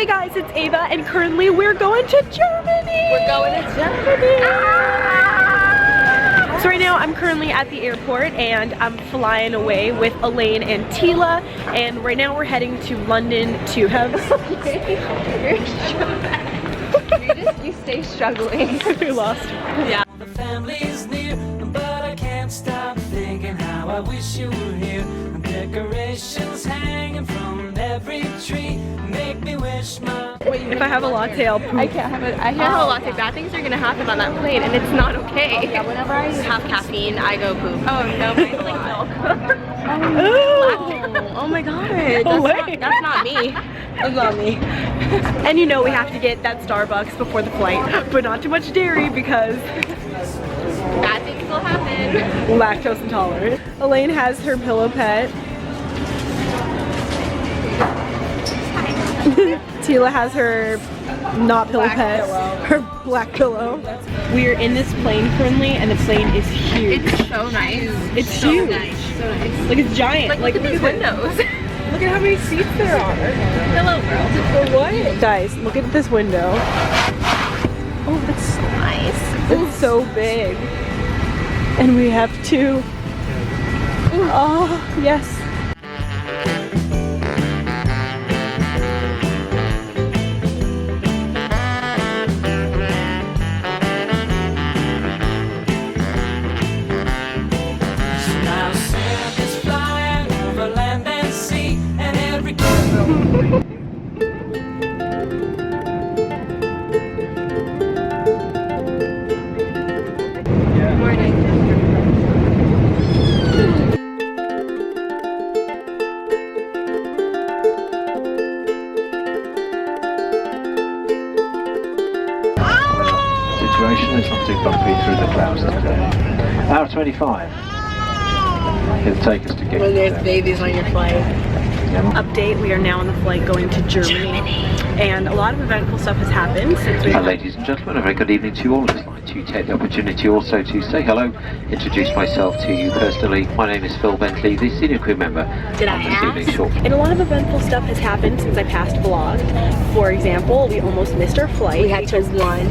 Hey guys, it's Ava, and currently we're going to Germany! We're going to Germany! So right now I'm currently at the airport and I'm flying away with Elaine and Tila, and right now we're heading to London to have... You stay struggling. We lost. Yeah. The family's near, but I can't stop thinking how I wish you were here. Decorations hanging from every tree make me wish my... If I have a latte, I'll poop. I can't have it. I can't have a latte. Bad things are gonna happen on that plane, and it's not okay. Yeah, whenever I have caffeine, I go poop. Oh no, mine's like milk. Oh my god, that's not me. That's not me. And you know we have to get that Starbucks before the flight, but not too much dairy because Bad things will happen. lactose intolerant. Elaine has her pillow pet. Tila has her not pillow pet, her black pillow. We're in this plane currently, and the plane is huge. It's so nice. It's so huge. Nice. So nice. Like it's giant. Like look at these windows. Look at how many seats there are. Hello world. For what? Guys, look at this window. Oh, that's so nice. It's so big. And we have two. Oh, yes. Now circus flying over land and sea, and every Situation is not too bumpy through the clouds today. Hour 25. It'll take us to get When there's babies on your flight. Update, we are now on the flight going to Germany. And a lot of eventful stuff has happened since we... Ladies and gentlemen, a very good evening to you all. I'd like to take the opportunity also to say hello, introduce myself to you personally. My name is Phil Bentley, the senior crew member Did I on this ask? evening's show. And a lot of eventful stuff has happened since I past vlogged. For example, we almost missed our flight. We had to run.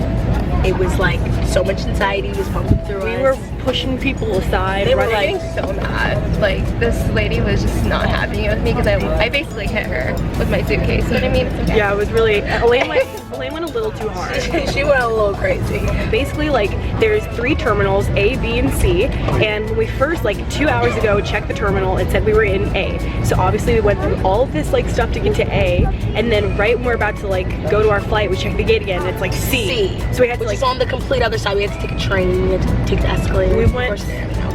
It was like so much anxiety was pumping through We us. were pushing people aside. They were running. getting so mad. Like this lady was just not happy with me because I basically hit her with my suitcase. But I mean, it's okay. Yeah, it was really... Elaine went a little too hard. She went a little crazy. Basically, like, there's 3 terminals, A, B, and C, and when we first, like 2 hours ago, checked the terminal, it said we were in A. So obviously we went through all of this like stuff to get to A, and then right when we're about to like go to our flight, we checked the gate again, and it's like C. So we had to Which like... is on the complete other side. We had to take a train, we had to take the escalator. We went...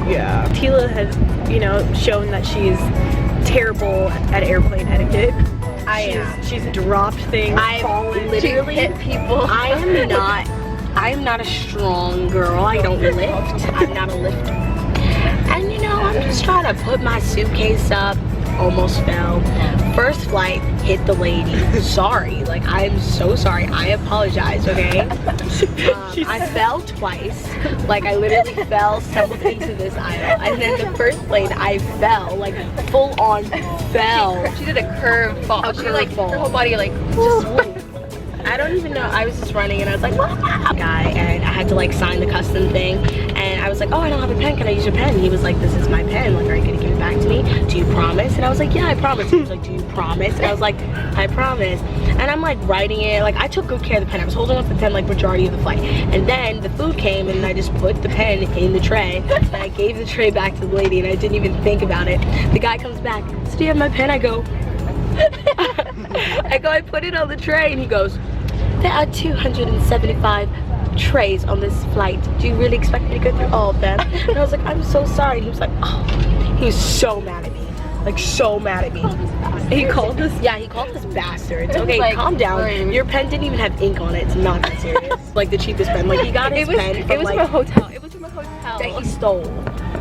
Yeah. Tila has, you know, shown that she's terrible at airplane etiquette. I am. She's dropped things, I've fallen. literally hit people. I am not a strong girl. I don't lift. I'm not a lifter. And you know, I'm just trying to put my suitcase up. Almost fell. First flight, hit the lady. Sorry, like I'm so sorry. I apologize, okay? I fell twice. Like I literally fell, stumbled into this aisle. And then the first plane, I fell, like full on fell. She did a curve fall. A She curve like fall. her whole body like just whoop. I don't even know. I was just running and I was like, what? Guy, and I had to like sign the custom thing. And I was like, oh, I don't have a pen. Can I use your pen? And he was like, this is my pen. Like, are you gonna give it back to me? Do you promise? And I was like, yeah, I promise. He was like, do you promise? And I was like, I promise. And I'm like writing it. Like, I took good care of the pen. I was holding on to the pen like majority of the flight. And then the food came and I just put the pen in the tray. And I gave the tray back to the lady and I didn't even think about it. The guy comes back. So do you have my pen? I go, I put it on the tray and he goes, there are 275 trays on this flight. Do you really expect me to go through all of them? And I was like, I'm so sorry. And he was like, oh. He was so mad at me. Like, so mad at me. He called us? Yeah, he called us bastards. Okay, like, calm down. rude. Your pen didn't even have ink on it. It's not that serious. Like, the cheapest pen. Like, he got his pen from, It was like, from a hotel. It was from a hotel. that he stole.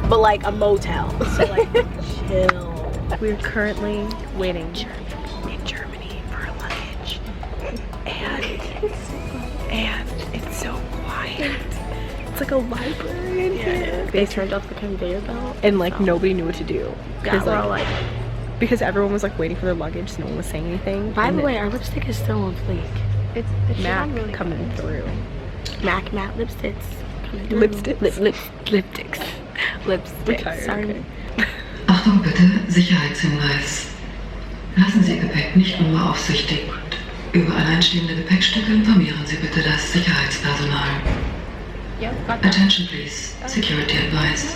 But, like, a motel. So, like, chill. We're currently waiting in Germany for our luggage. And it's so quiet. It's like a library in here. They turned off the conveyor belt. And like nobody knew what to do. Yeah, we're all like, because everyone was like waiting for their luggage, so no one was saying anything. By the way, our lipstick is still on fleek. It's Mac really coming through. Mac matte lipsticks. coming through. Lipsticks. Lipsticks. Lipsticks. Tired, Sorry. okay. Achtung bitte, Sicherheitshinweis. Lassen Sie Ihr Gepäck nicht unbeaufsichtigt. Über alleinstehende Gepäckstücke informieren Sie bitte das Sicherheitspersonal. Yep, got that. Attention please, security advice.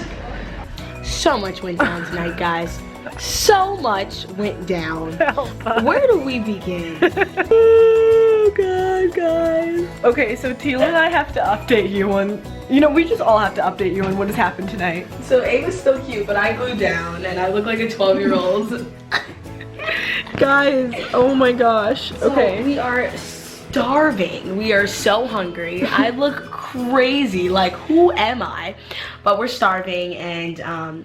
So much went down tonight, guys. So much went down. Where do we begin? Oh god, guys. Okay, so Tila and I have to update you on, we just all have to update you on what has happened tonight. So Ava's still cute, but I glued down and I look like a 12-year-old. Guys, oh my gosh. Okay. So we are starving. We are so hungry. I look crazy. Like, who am I? But we're starving and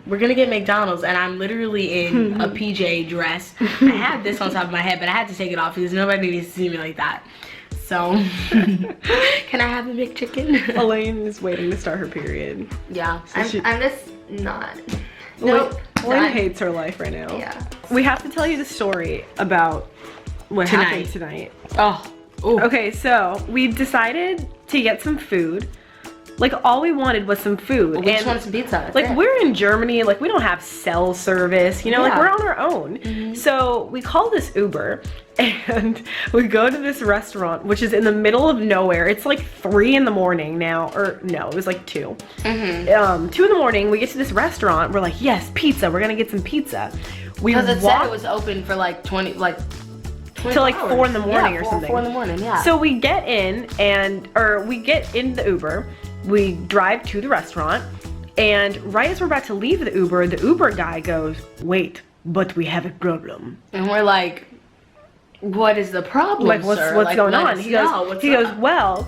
we're gonna get McDonald's and I'm literally in a PJ dress. I have this on top of my head, but I had to take it off because nobody needs to see me like that. So, can I have a McChicken? Elaine is waiting to start her period. Yeah. I'm just not. Nope. Elaine done. hates her life right now. Yeah. We have to tell you the story about what happened tonight. Oh. Ooh. Okay, so we decided to get some food. Like, all we wanted was some food. We just wanted some pizza. That's Like, it. we're in Germany, like, we don't have cell service, like, Yeah. we're on our own. So we call this Uber, and we go to this restaurant, which is in the middle of nowhere. It's like 3 in the morning now, or no, it was like 2. 2 in the morning, we get to this restaurant, we're like, yes, pizza, we're gonna get some pizza. Because it said it was open for like 20 till like 4 in the morning yeah, or something. 4 in the morning, yeah. So we get in we get in the Uber, we drive to the restaurant, and right as we're about to leave the Uber guy goes, wait, but we have a problem. And we're like, what is the problem, Like, what's sir? going let on? us He know. goes, What's he up? goes, well,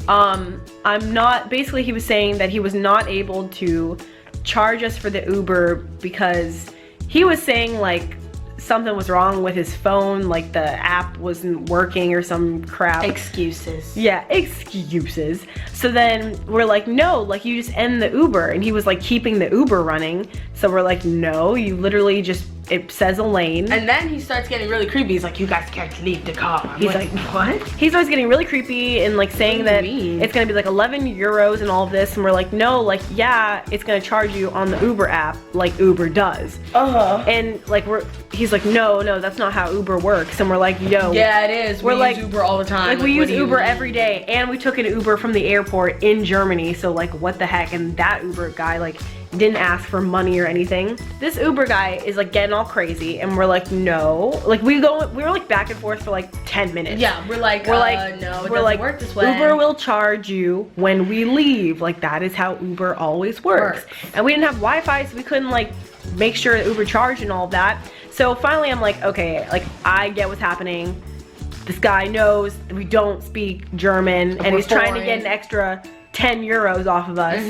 I'm not, basically he was saying that he was not able to charge us for the Uber because he was saying like something was wrong with his phone, like the app wasn't working or some crap. Excuses. Yeah, excuses. So then we're like, no, like you just end the Uber. And he was like keeping the Uber running. So we're like, no, you literally just, it says Elaine. And then he starts getting really creepy. He's like, you guys can't leave the car. I'm He's like, what? He starts getting really creepy and like saying What do that you mean? it's gonna be like 11 euros and all of this. And we're like, no, like, yeah, it's gonna charge you on the Uber app like Uber does. And like he's like, no, that's not how Uber works. And we're like, yo. Yeah, it is. We're we like, use Uber all the time. Like we what use do you Uber mean? every day, and we took an Uber from the airport in Germany, so like what the heck. And that Uber guy like didn't ask for money or anything. This Uber guy is like getting all crazy, and we're like, no, like we were like back and forth for like 10 minutes. Yeah, we're like, no, it doesn't work this way. Uber will charge you when we leave. Like that is how Uber always works. And we didn't have Wi-Fi, so we couldn't like make sure that Uber charged and all of that. So finally I'm like, okay, like I get what's happening. This guy knows that we don't speak German, and he's trying to get an extra 10 euros off of us.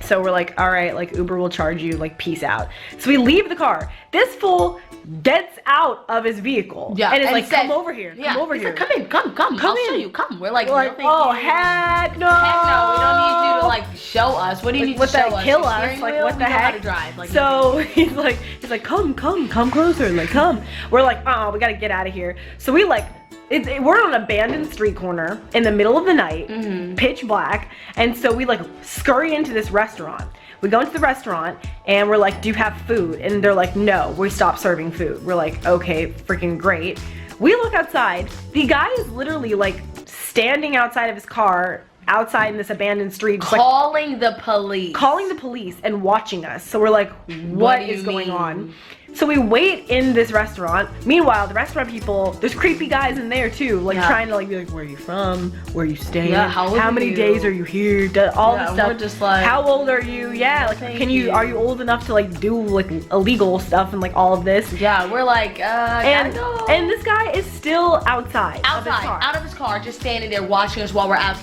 So we're like, all right, like Uber will charge you, like peace out. So we leave the car. This fool gets out of his vehicle. Yeah, and is like, said, come over here, come over he's here. Like, come in, come I'll show you, come. We're like, We're like, oh, heck no. Heck no, we don't need you to like show us. What do you need to show us? Kill Your us, steering like wheel? what We the know how heck? to drive. Like, so he's like, come closer, like come. We're like, oh, we gotta get out of here. So we like, we're on an abandoned street corner in the middle of the night, pitch black, and so we like scurry into this restaurant. We go into the restaurant and we're like, do you have food? And they're like, no, we stopped serving food. We're like, okay, freaking great. We look outside. The guy is literally like standing outside of his car, outside in this abandoned street, just, calling the police. Calling the police and watching us. So we're like, what is going on? So we wait in this restaurant. Meanwhile, the restaurant people, there's creepy guys in there too, like trying to like be like, where are you from? Where are you staying? Yeah, how many days are you here? All this stuff. We're just like, how old are you? Yeah, like are you old enough to like do like illegal stuff and like all of this? Yeah, we're like, and this guy is still outside of his car. Out of his car, just standing there watching us while we're out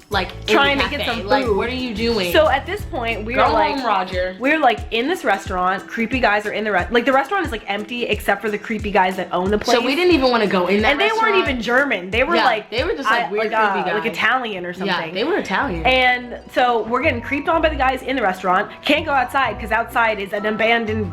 like trying in the to get cafe. some food. Like, what are you doing? So at this point, we Go are like, home, Roger. We're like in this restaurant. Creepy guys are in the restaurant. Like the restaurant is like empty except for the creepy guys that own the place. So we didn't even want to go in that And they restaurant. weren't even German. They were like, they were just like weird creepy guys. like Italian or something. Yeah, they were Italian. And so we're getting creeped on by the guys in the restaurant. Can't go outside because outside is an abandoned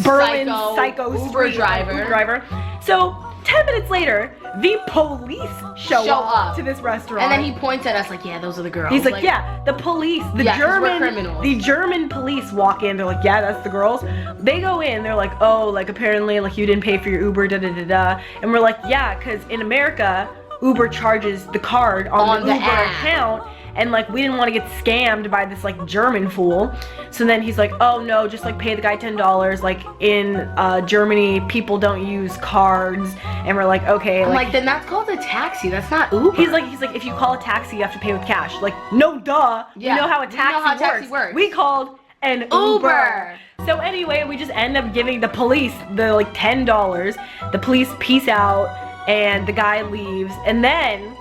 Berlin psycho Uber street driver. So 10 minutes later, the police show up to this restaurant. And then he points at us like, yeah, those are the girls. He's like, yeah, the police, the Yeah, 'cause we're criminals. German police walk in. They're like, yeah, that's the girls. They go in. They're like, oh, like apparently, like you didn't pay for your Uber, da da da da. And we're like, yeah, because in America, Uber charges the card on the Uber account. And like we didn't want to get scammed by this like German fool. So then he's like, oh no, just like pay the guy $10. Like in Germany, people don't use cards. And we're like, okay. I'm like, then that's called a taxi. That's not Uber. He's like, if you call a taxi, you have to pay with cash. Like, no duh. Yeah. You know how a taxi works. We called an Uber. So anyway, we just end up giving the police the like $10. The police peace out and the guy leaves. And then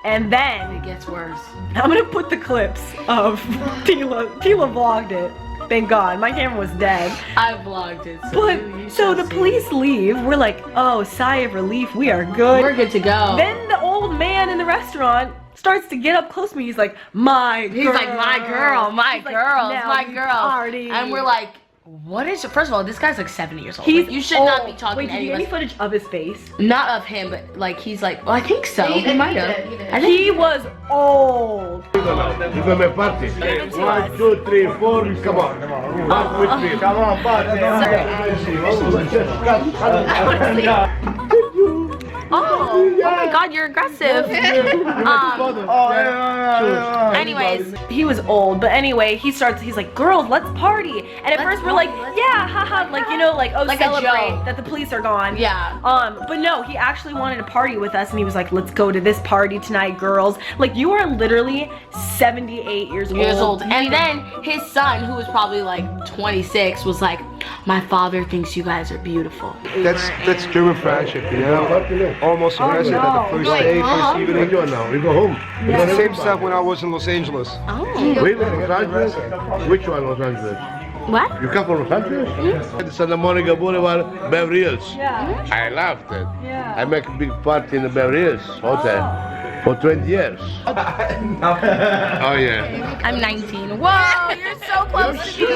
it gets worse. I'm gonna put the clips of Tila vlogged it. Thank God, my camera was dead. I vlogged it. So the police leave. We're like, oh, sigh of relief. We are good. We're good to go. Then the old man in the restaurant starts to get up close to me. He's like, my girl. He's like, my girl, my girl, like, my girl. Party. And we're like, what is? First of all, this guy's like 70 years old. He's like, you should not be talking Wait, to did you get any any footage of his face? Not of him, but like he's like, well, I think so. He might have. He was old. You're gonna party. 1, 2, 3, 4. Come on. Walk with me. Come on, party. Oh my God, you're aggressive. Anyways, he was old, but anyway, he's like, girls, let's party. And at first we're like, yeah, haha, like, you know, like, oh, like celebrate that the police are gone. Yeah. But no, he actually wanted to party with us, and he was like, let's go to this party tonight, girls. Like, you are literally 78 years old. And then his son, who was probably like 26, was like, my father thinks you guys are beautiful. That's German friendship, you know? Almost arrested at the first day, first evening. We go home. It's the same stuff when I was in Los Angeles. Oh. Really? Los Angeles? Which one, Los Angeles? What? You come from Los Angeles? Santa Monica Boulevard, Beverly Hills. Yeah. I loved it. Yeah. I make a big party in the Beverly Hills hotel for 20 years. Oh yeah. I'm 19. Whoa, you're so close to me.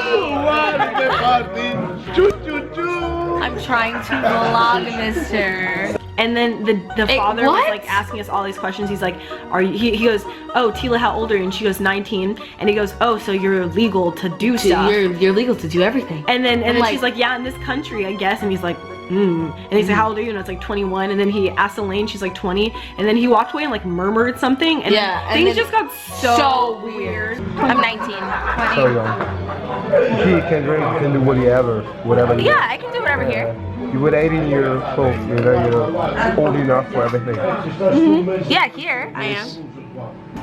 I'm trying to vlog, mister. And then the father was like asking us all these questions. He's like, he goes, oh, Tila, how old are you? And she goes, 19. And he goes, oh, so you're legal to do stuff. You're legal to do everything. And then she's like, yeah, in this country, I guess. And he's like, And he's like, how old are you? And it's like 21. And then he asked Elaine, she's like 20. And then he walked away and like murmured something. And things just got so weird. I'm 19. So young. He can drink, can do whatever. Yeah, I can do whatever here. You were 18 years old, you're old enough for everything. Yeah, here I am.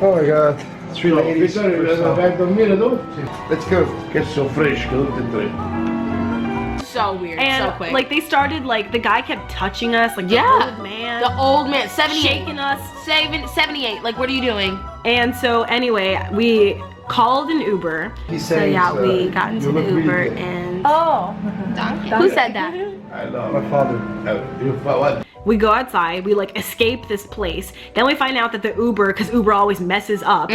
Oh my God, 3 ladies. Let's go. Get so fresh, go to the So weird, and so quick. like they started, like the guy kept touching us, like the old man 78, shaking us, 78. Like, what are you doing? And so anyway, we called an Uber. So yeah, we got into the Uber and who said that? My father. We go outside, we like escape this place. Then we find out that the Uber, because Uber always messes up,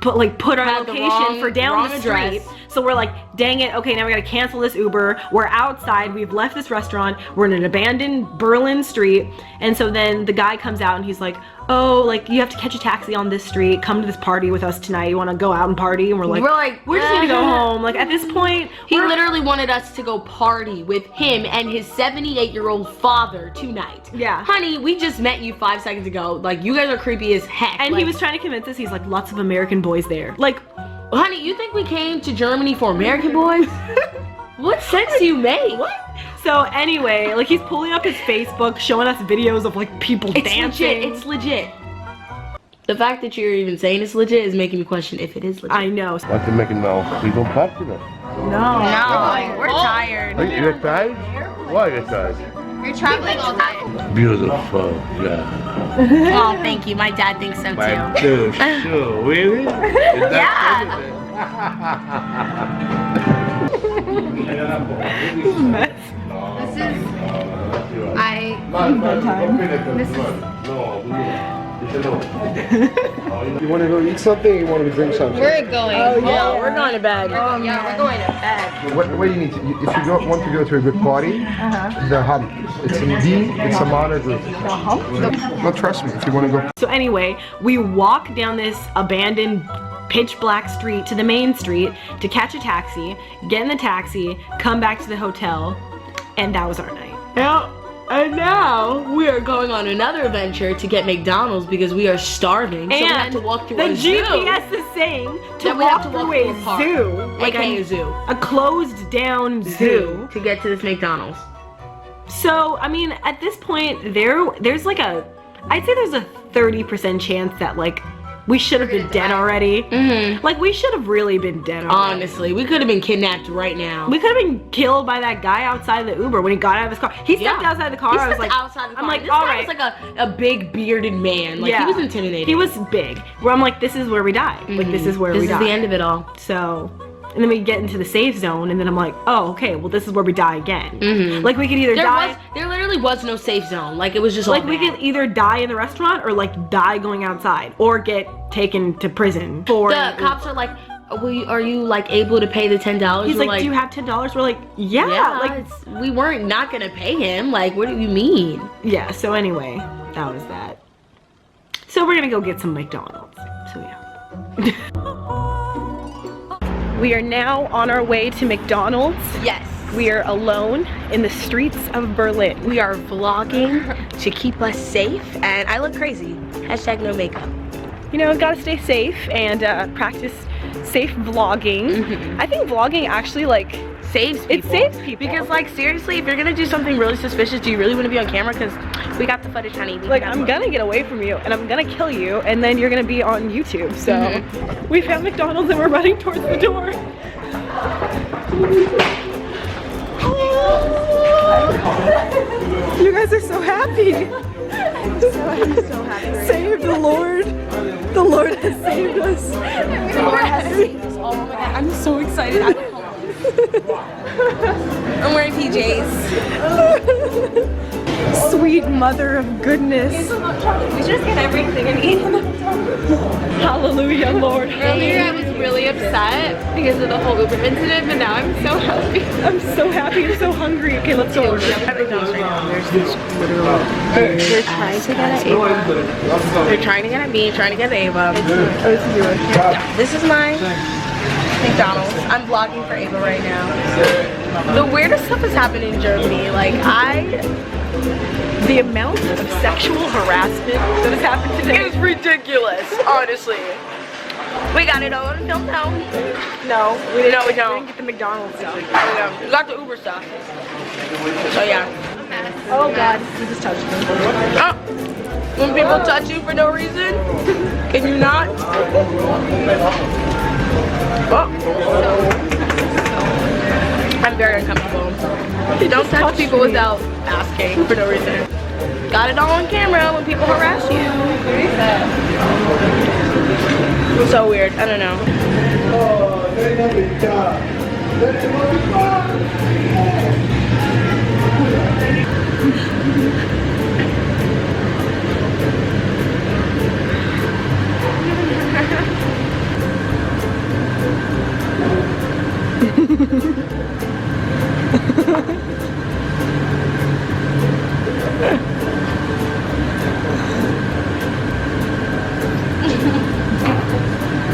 put our location for down the street. So we're like, dang it, okay, now we gotta cancel this Uber. We're outside, we've left this restaurant, we're in an abandoned Berlin street. And so then the guy comes out and he's like, oh, like you have to catch a taxi on this street, come to this party with us tonight, you wanna go out and party? And we're like, we just need to go home. Like at this point, he literally wanted us to go party with him and his 78-year-old father tonight. Yeah. Honey, we just met you 5 seconds ago. Like, you guys are creepy as heck. And he was trying to convince us, he's like, lots of American boys there. Like, honey, you think we came to Germany for American boys? What sense do you make? What? So anyway, like he's pulling up his Facebook, showing us videos of like people dancing. It's legit. The fact that you're even saying it's legit is making me question if it is legit. I know. What you making now? We don't party now. No, we're tired. You're tired? Why are you tired? You're traveling all day. Beautiful, yeah. Oh, thank you. My dad thinks so too. Sure, really? Yeah. This is You want to go eat something or you want to drink something? We're going. Oh yeah, we're going to bed. Yeah, we're going to bed. What do you need to, if you want to go to a good party, the hump. It's in D, it's a minor group. The hump? No, trust me, if you want to go. So anyway, we walk down this abandoned pitch black street to the main street to catch a taxi, get in the taxi, come back to the hotel, and that was our night. Yeah. And now we are going on another adventure to get McDonald's because we are starving. So we have to walk through a zoo. The GPS is saying to walk through a zoo. Like a zoo. A closed down zoo. To get to this McDonald's. So, I mean, at this point, there's like I'd say there's a 30% chance that like, we should have been dead already. Like, we should have really been dead already. Honestly, we could have been kidnapped right now. We could have been killed by that guy outside the Uber when he got out of his car. He stepped outside the car. I was like, outside the car. I'm like, this all guy right. was like a big bearded man. Like, he was intimidating. He was big. Where I'm like, this is where we die. Like, this is where we die. This is the end of it all. So, and then we get into the safe zone, and then I'm like, oh, okay, well, this is where we die again. Like, we could either die. There literally was no safe zone. Like, it was just like, we could either die in the restaurant or like die going outside or get taken to prison. The cops are like, are you like able to pay the $10? He's like, do you have $10? We're like, yeah. Like, we weren't not gonna pay him. Like, what do you mean? Yeah. So anyway, that was that. So we're gonna go get some McDonald's. So yeah. We are now on our way to McDonald's. Yes. We are alone in the streets of Berlin. We are vlogging to keep us safe, and I look crazy. Hashtag no makeup. You know, gotta stay safe and practice safe vlogging. I think vlogging actually like saves people. It saves people. Because like seriously, if you're gonna do something really suspicious, do you really want to be on camera? Because we got the footage, honey. Like, I'm gonna get away from you and I'm gonna kill you and then you're gonna be on YouTube. So we found McDonald's and we're running towards the door. You guys are so happy. I'm so happy. Save the Lord. The Lord has saved us. The Lord has saved us. Oh my God, I'm so excited. I'm wearing PJs. Sweet mother of goodness. We should just get everything and eat. Hallelujah, Lord. Earlier I was really upset because of the whole Uber incident, but now I'm so happy. I'm so happy. I'm so hungry. Okay, let's go. They're trying to get at Ava. They're trying to get at me, trying to get at Ava. Yeah, this is my McDonald's. I'm vlogging for Ava right now. The weirdest stuff has happened in Germany. Like, the amount of sexual harassment that has happened today is ridiculous, honestly. We got it all on film now. No, we didn't. No, we We don't. didn't get the McDonald's stuff. We got the Uber stuff. So yeah. Oh God, you just touched me. Oh, when people touch you for no reason, can you not? Oh. I'm very uncomfortable. Don't touch people without asking for no reason. Got it all on camera when people harass you. So weird. I don't know.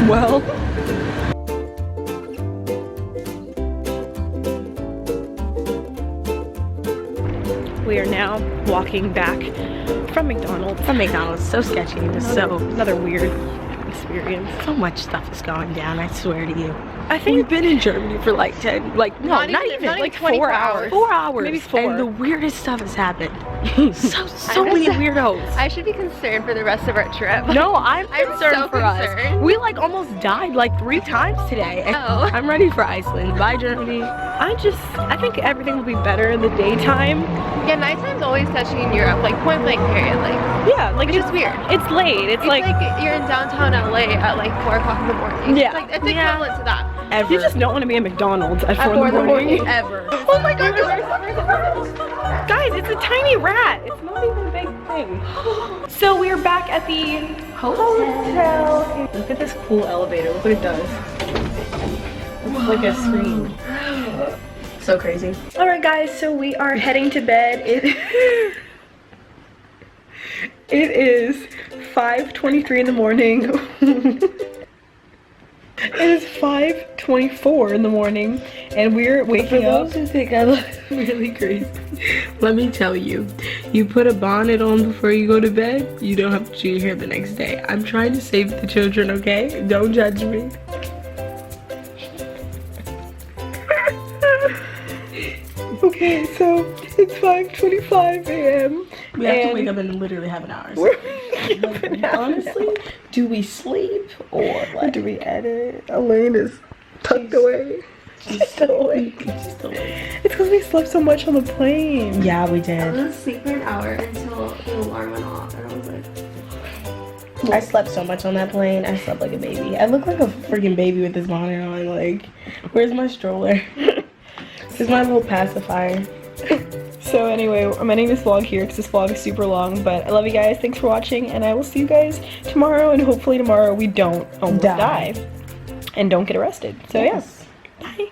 Well. We are now walking back from McDonald's. So sketchy. It was Another weird experience. so much stuff is going down, I swear to you. I think we've been in Germany for like 10, like, no, not even like 4 hours. 4 hours. Maybe 4. And the weirdest stuff has happened. so many weirdos. I should be concerned for the rest of our trip. No, I'm concerned so for us. concerned. We like almost died like 3 times today. And Oh. I'm ready for Iceland. Bye, Germany. I think everything will be better in the daytime. Yeah, nighttime's always touching in Europe, like point blank period. Like, Yeah, like which it's is weird. It's late. It's like you're in downtown LA at like 4 o'clock in the morning. Yeah. Like, it's equivalent to that. Ever. you just don't want to be at McDonald's at 4 in the morning. Ever. Oh my God. Guys, it's a tiny rat. It's not even a big thing. So we are back at the hotel. Look at this cool elevator. Look what it does. It's like a screen. So crazy. All right, guys. So we are heading to bed. It is 5:23 in the morning. It is 5:24 in the morning, and we're waking up. I think I look really crazy. Let me tell you, you put a bonnet on before you go to bed, you don't have to do your hair the next day. I'm trying to save the children, okay? Don't judge me. Okay, so it's 5:25 a.m. We have to wake up and literally have an hour. So. Like, honestly, do we sleep or what? Do we edit? Elaine is tucked away. She's still awake. She's still awake. It's because we slept so much on the plane. Yeah, we I did. was asleep for an hour until the alarm went off, and I was like, I slept so much on that plane. I slept like a baby. I look like a freaking baby with this bonnet on. Like, where's my stroller? This is my little pacifier. So anyway, I'm ending this vlog here because this vlog is super long, but I love you guys. Thanks for watching, and I will see you guys tomorrow, and hopefully tomorrow we don't almost die and don't get arrested. So yes. Yeah. Bye.